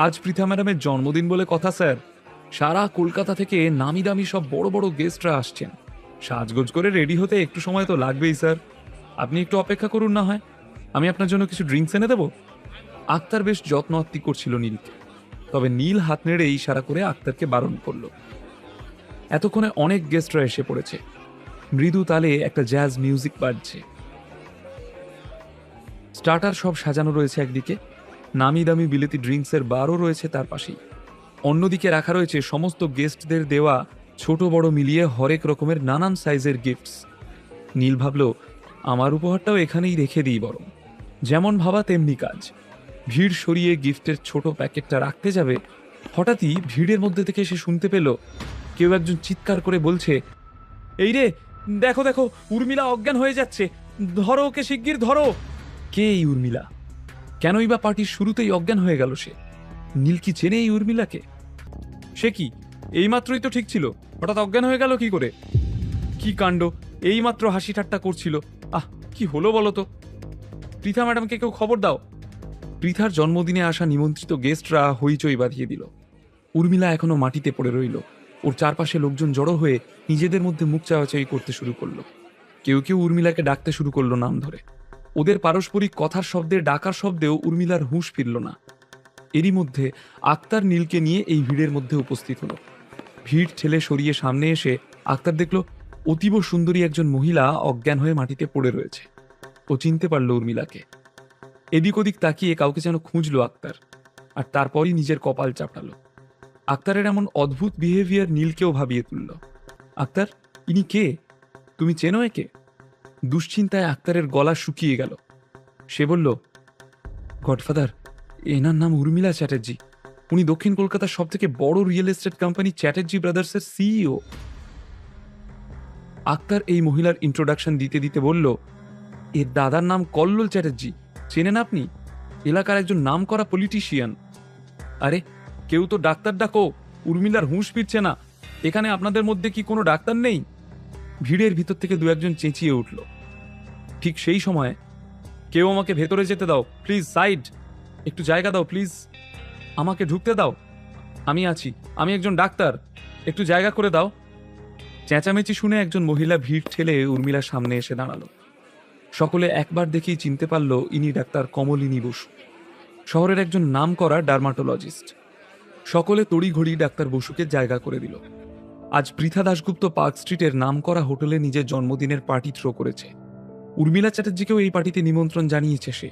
আজ পৃথা ম্যাডামের জন্মদিন বলে কথা স্যার। সারা কলকাতা থেকে নামি দামি সব বড় বড় গেস্টরা আসছেন। সাজগোজ করে রেডি হতে একটু সময় তো লাগবেই স্যার। আপনি একটু অপেক্ষা করুন না হয়, আমি আপনার জন্য কিছু ড্রিঙ্কস এনে দেবো। আক্তার বেশ যত্ন আত্তি করছিল নীলকে, তবে নীল হাত নেড়ে ইশারা করে আক্তারকে বারণ করল। এতক্ষণে অনেক গেস্টরা এসে পড়েছে। মৃদু তালে একটা জ্যাজ মিউজিক বাজছে। স্টার্টার সব সাজানো রয়েছে একদিকে, নামি দামি বিলেতি ড্রিঙ্কসের বারও রয়েছে তার পাশেই। অন্যদিকে রাখা রয়েছে সমস্ত গেস্টদের দেওয়া ছোট বড় মিলিয়ে হরেক রকমের নানান সাইজের গিফটস। নীল ভাবল, আমার উপহারটাও এখানেই রেখে দিই বরং। যেমন ভাবা তেমনি কাজ। ভিড় সরিয়ে গিফটের ছোট প্যাকেটটা রাখতে যাবে, হঠাৎই ভিড়ের মধ্যে থেকে সে শুনতে পেল কেউ একজন চিৎকার করে বলছে, এই রে, দেখো দেখো, উর্মিলা অজ্ঞান হয়ে যাচ্ছে, ধরো ওকে, শিগগির ধরো। কে এই উর্মিলা? কেনই বা পার্টির শুরুতেই অজ্ঞান হয়ে গেল সে? নীল কি চেনে এই উর্মিলাকে? সে কি এইমাত্রই তো ঠিক ছিল, হঠাৎ অজ্ঞান হয়ে গেল কি করে? কি কাণ্ড! এইমাত্র হাসি ঠাট্টা করছিল, আহ কি হলো বলো তো? পৃথা ম্যাডামকে কেউ খবর দাও। পৃথার জন্মদিনে আসা নিমন্ত্রিত গেস্টরা হইচই বাঁধিয়ে দিল। উর্মিলা এখনো মাটিতে পড়ে রইল। ওর চারপাশে লোকজন জড়ো হয়ে নিজেদের মধ্যে মুখ চাওয়াচাই করতে শুরু করলো। কেউ কেউ উর্মিলাকে ডাকতে শুরু করলো নাম ধরে। ওদের পারস্পরিক কথার শব্দে, ডাকার শব্দেও উর্মিলার হুঁশ ফিরল না। এরই মধ্যে আক্তার নীলকে নিয়ে এই ভিড়ের মধ্যে উপস্থিত হলো। ভিড় ঠেলে সরিয়ে সামনে এসে আক্তার দেখল অতীব সুন্দরী একজন মহিলা অজ্ঞান হয়ে মাটিতে পড়ে রয়েছে। ও চিনতে পারল উর্মিলাকে। এদিক ওদিক তাকিয়ে কাউকে যেন খুঁজলো আক্তার, আর তারপরই নিজের কপাল চাপড়ালো। আক্তারের এমন অদ্ভুত বিহেভিয়ার নীলকেও ভাবিয়ে তুলল। আক্তার, ইনি কে? তুমি চেনো একে? দুশ্চিন্তায় আক্তারের গলা শুকিয়ে গেল। সে বলল, গডফাদার, এনার নাম উর্মিলা চ্যাটার্জি। উনি দক্ষিণ কলকাতার সব থেকে বড় রিয়েল এস্টেট কোম্পানি চ্যাটার্জি ব্রাদার্সের সিইও। আক্তার এই মহিলার ইন্ট্রোডাকশন দিতে দিতে বলল, এর দাদার নাম কল্লোল চ্যাটার্জি, চেনেন আপনি? এলাকার একজন নামকরা পলিটিশিয়ান। আরে, কেউ তো ডাক্তার ডাকো, উর্মিলার হুঁশ ফিরছে না। এখানে আপনাদের মধ্যে কি কোনো ডাক্তার নেই? ভিড়ের ভিতর থেকে দু একজন চেঁচিয়ে উঠল। ঠিক সেই সময়, কেউ আমাকে ভেতরে যেতে দাও প্লিজ, সাইড, একটু জায়গা দাও প্লিজ, আমাকে ঢুকতে দাও, আমি আছি, আমি একজন ডাক্তার, একটু জায়গা করে দাও। চেঁচামেচি শুনে একজন মহিলা ভিড় ঠেলে উর্মিলার সামনে এসে দাঁড়ালো। সকলে একবার দেখেই চিনতে পারল ইনি ডাক্তার কমলিনী বসু, শহরের একজন নামকরা ডার্মাটোলজিস্ট। সকলে তড়িঘড়ি ডাক্তার বসুকে জায়গা করে দিল। আজ পৃথা দাশগুপ্ত পার্ক স্ট্রিটের নামকরা হোটেলে নিজের জন্মদিনের পার্টি থ্রো করেছে। উর্মিলা চ্যাটার্জিকেও এই পার্টিতে নিমন্ত্রণ জানিয়েছে সে।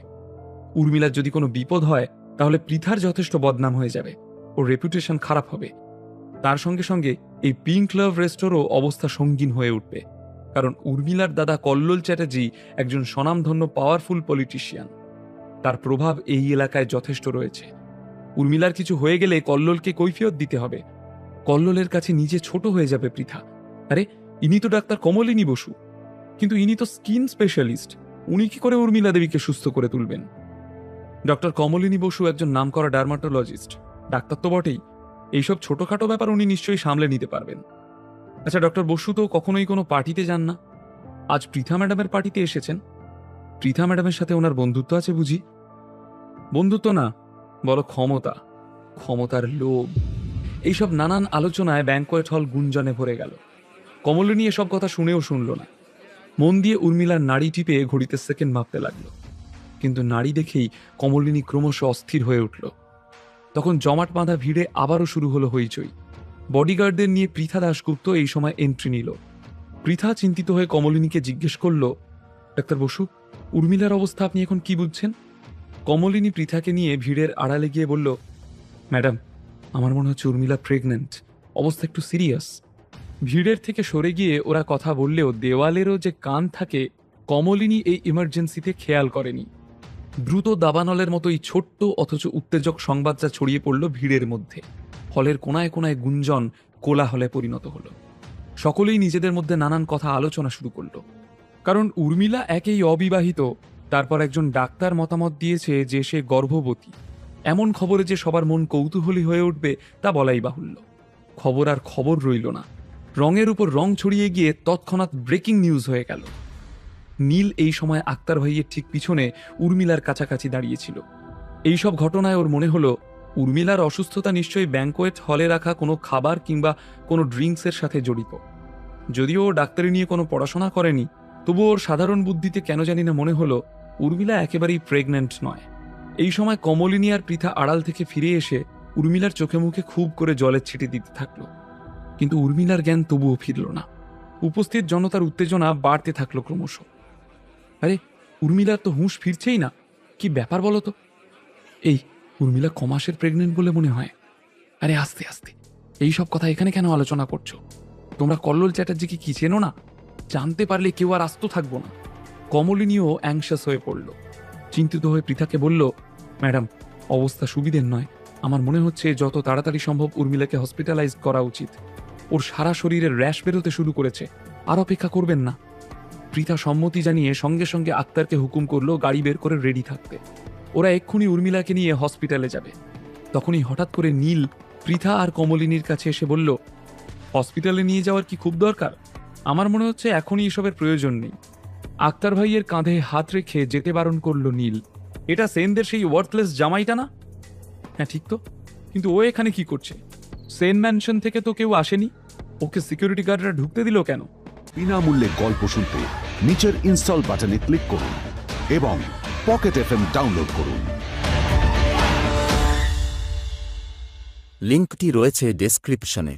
উর্মিলার যদি কোনো বিপদ হয় তাহলে পৃথার যথেষ্ট বদনাম হয়ে যাবে, ওর রেপুটেশন খারাপ হবে। তার সঙ্গে সঙ্গে এই পিঙ্ক লাভ রেস্টোরও অবস্থা সঙ্গীন হয়ে উঠবে, কারণ উর্মিলার দাদা কল্লোল চ্যাটার্জি একজন স্বনামধন্য পাওয়ারফুল পলিটিশিয়ান। তার প্রভাব এই এলাকায় যথেষ্ট রয়েছে। উর্মিলার কিছু হয়ে গেলে কল্লোলকে কৈফিয়ত দিতে হবে। কল্লোলের কাছে নিজে ছোট হয়ে যাবে পৃথা। আরে, ইনি তো ডাক্তার কমলিনী বসু, কিন্তু ইনি তো স্কিন স্পেশালিস্ট। উনি কি করে উর্মিলা দেবীকে সুস্থ করে তুলবেন? ডক্টর কমলিনী বসু একজন নামকরা ডার্মাটোলজিস্ট, ডাক্তার তো বটেই। এইসব ছোটখাটো ব্যাপার উনি নিশ্চয়ই সামলে নিতে পারবেন। আচ্ছা, ডক্টর বসু তো কখনোই কোনো পার্টিতে যান না, আজ পৃথা ম্যাডামের পার্টিতে এসেছেন। পৃথা ম্যাডামের সাথে ওনার বন্ধুত্ব আছে বুঝি? বন্ধুত্ব না, বলো ক্ষমতা, ক্ষমতার লোভ। এইসব নানান আলোচনায় ব্যাংকোয়েট হল গুঞ্জনে ভরে গেল। কমলিনী এসব কথা শুনেও শুনল না। মন দিয়ে উর্মিলার নাড়ি টিপে ঘড়িতে সেকেন্ড মাপতে লাগলো। কিন্তু নাড়ি দেখেই কমলিনী ক্রমশ অস্থির হয়ে উঠল। তখন জমাট বাঁধা ভিড়ে আবারও শুরু হলো হইচই। বডিগার্ডদের নিয়ে পৃথা দাশগুপ্ত এই সময় এন্ট্রি নিল। পৃথা চিন্তিত হয়ে কমলিনীকে জিজ্ঞেস করল, ডাক্তার বসু, উর্মিলার অবস্থা আপনি এখন কি বুঝছেন? কমলিনী পৃথাকে নিয়ে ভিড়ের আড়ালে গিয়ে বলল, ম্যাডাম, আমার মনে হচ্ছে উর্মিলা প্রেগন্যান্ট, অবস্থা একটু সিরিয়াস। ভিড়ের থেকে সরে গিয়ে ওরা কথা বললেও দেওয়ালেরও যে কান থাকে, কমলিনী এই ইমার্জেন্সিতে খেয়াল করেনি। দ্রুত দাবানলের মতো এই ছোট্ট অথচ উত্তেজক সংবাদটা ছড়িয়ে পড়ল ভিড়ের মধ্যে। হলের কোনায় কোনায় গুঞ্জন কোলাহলে পরিণত হলো। সকলেই নিজেদের মধ্যে নানান কথা আলোচনা শুরু করলো। কারণ উর্মিলা একেই অবিবাহিত, তারপর একজন ডাক্তার মতামত দিয়েছে যে সে গর্ভবতী। এমন খবরে যে সবার মন কৌতূহলী হয়ে উঠবে তা বলাই বাহুল্য। খবর আর খবর রইল না, রঙের উপর রং ছড়িয়ে গিয়ে তৎক্ষণাৎ ব্রেকিং নিউজ হয়ে গেল। নীল এই সময় আক্তার ভাইয়ের ঠিক পিছনে উর্মিলার কাছাকাছি দাঁড়িয়েছিল। এইসব ঘটনায় ওর মনে হলো উর্মিলার অসুস্থতা নিশ্চয়ই ব্যাঙ্কোয়েট হলে রাখা কোনো খাবার কিংবা কোনো ড্রিঙ্কসের সাথে জড়িত। যদিও ও ডাক্তারি নিয়ে কোনো পড়াশোনা করেনি, তবুও ওর সাধারণ বুদ্ধিতে কেন জানি না মনে হলো উর্মিলা একেবারেই প্রেগন্যান্ট নয়। এই সময় কমলিনী আর পৃথা আড়াল থেকে ফিরে এসে উর্মিলার চোখে মুখে খুব করে জলের ছিটে দিতে থাকলো, কিন্তু উর্মিলার জ্ঞান তবুও ফিরল না। উপস্থিত জনতার উত্তেজনা বাড়তে থাকলো ক্রমশ। আরে, উর্মিলার তো হুঁশ ফিরছেই না, কি ব্যাপার বলো তো? এই উর্মিলা কমাসের প্রেগনেন্ট বলে মনে হয়। আরে আস্তে আস্তে, এই সব কথা এখানে কেন আলোচনা করছো? তোমরা কল্লোল চ্যাটার্জিকে কি চেনো না? জানতে পারলে কেউ আর আস্ত থাকবো না। কমলিনীও অ্যাংশাস হয়ে পড়ল। চিন্তিত হয়ে পৃথাকে বলল, ম্যাডাম, অবস্থা সুবিধের নয়। আমার মনে হচ্ছে যত তাড়াতাড়ি সম্ভব উর্মিলাকে হসপিটালাইজ করা উচিত। ওর সারা শরীরের র্যাশ বেরোতে শুরু করেছে, আর অপেক্ষা করবেন না। পৃথা সম্মতি জানিয়ে সঙ্গে সঙ্গে আক্তারকে হুকুম করলো গাড়ি বের করে রেডি থাকতে। ওরা এক্ষুনি উর্মিলাকে নিয়ে হসপিটালে যাবে। তখনই হঠাৎ করে নীল পৃথা আর কমলিনীর কাছে এসে বলল, হসপিটালে নিয়ে যাওয়ার কি খুব দরকার? আমার মনে হচ্ছে এখনই এসবের প্রয়োজন নেই। আক্তার ভাইয়ের কাঁধে হাত রেখে যেতে বারণ করলো নীল। এটা সেনদের সেই ওয়ার্থলেস জামাইটা না? হ্যাঁ ঠিক তো, কিন্তু ও এখানে কি করছে? সেন ম্যানশন থেকে তো কেউ আসেনি, ওকে সিকিউরিটি গার্ডরা ঢুকতে দিল কেন? বিনামূল্যে গল্প শুনতে নিচের ইনস্টল বাটনে ক্লিক করুন এবং পকেট এফএম ডাউনলোড করুন। লিঙ্কটি রয়েছে ডেসক্রিপশনে।